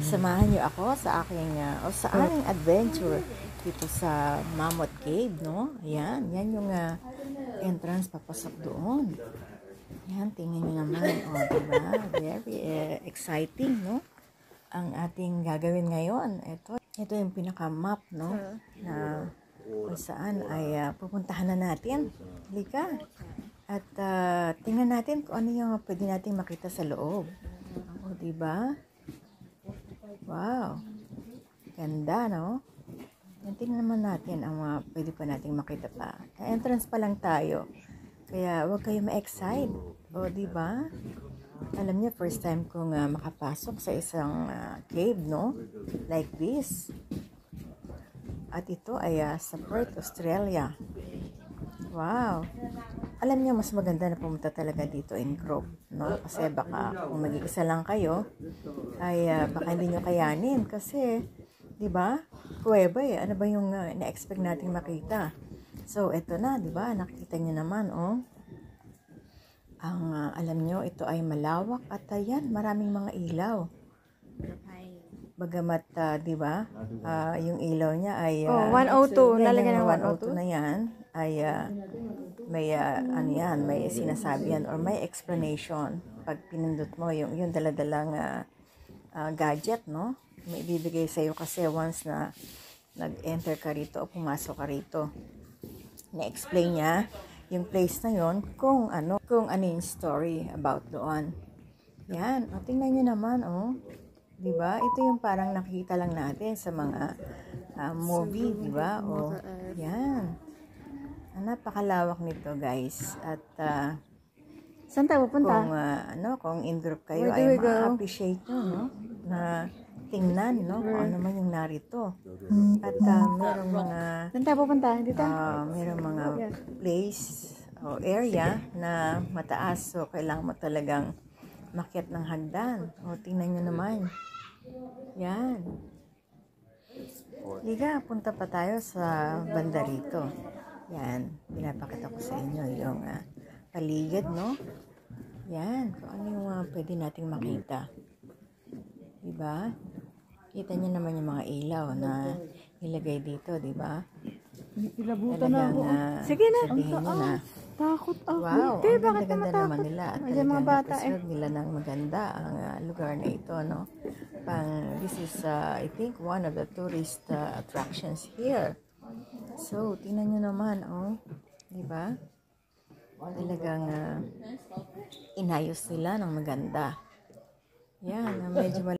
Samahan niyo ako sa aking sa aming adventure dito sa Mammoth Cave, no? Ayan, yan yung entrance papasok doon. Ayan, tingnan niyo naman, diba? Very exciting, no? Ang ating gagawin ngayon. Ito yung pinaka-map, no? Na kung saan ay pupuntahan na natin. Halika. At tingnan natin kung ano yung pwede nating makita sa loob. Diba? Wow. Ganda, no? Tingnan naman natin ang mga pwede pa nating makita pa. Entrance pa lang tayo. Kaya huwag kayo ma-excite. Diba? Alam niyo, first time kong makapasok sa isang cave, no? Like this. At ito ay sa Perth, Australia. Wow. Alam niyo, mas maganda na pumunta talaga dito in group, no? Kasi baka kung mag-iisa lang kayo, ay baka hindi nyo kayanin. Kasi, di ba? Kuweba ano ba yung na-expect nating makita? So, eto na, di ba? Nakikita niyo naman, Ang, alam nyo, ito ay malawak at ayan, maraming mga ilaw. Bagamat, di ba? Yung ilaw niya ay 102, lalagyan ng 102 na yan ay may ano yan, may sinasabi yan or may explanation pag pinindot mo yung daladalang gadget, no? May ibibigay sa iyo kasi once na nag-enter ka rito o pumasok ka rito, na-explain niya yung place na yon kung ano yung story about doon. Yan, tingnan niyo naman, di ba? Ito yung parang nakikita lang natin sa mga movie, di ba? Yan. Napakalawak nito, guys. At saan tayo pupunta? Kung in group kayo ay ma-appreciate nyo, no? Na tingnan, no? Kung ano man yung narito. At merong mga Saan tayo pupunta? Dito? merong mga place o area na mataas. So, kailangan mo talagang makyat ng hagdan. Tingnan nyo naman. Yan. Liga, punta pa tayo sa banda rito. Yan. Pinapakita ko sa inyo yung paligid, no? Yan. Kung ano yung pwede nating makita. Diba? Kita nyo naman yung mga ilaw na ilagay dito, diba? Ilabutan na ako. Sige na. Sabihin nyo na. Takot ako. Wow, Bakit ganda naman nila. At talagang na-preserve nila ng maganda ang lugar na ito, no? This is, I think, one of the tourist attractions here. So, tingnan nyo naman, diba? Talagang inayos nila ng maganda. Yan, medyo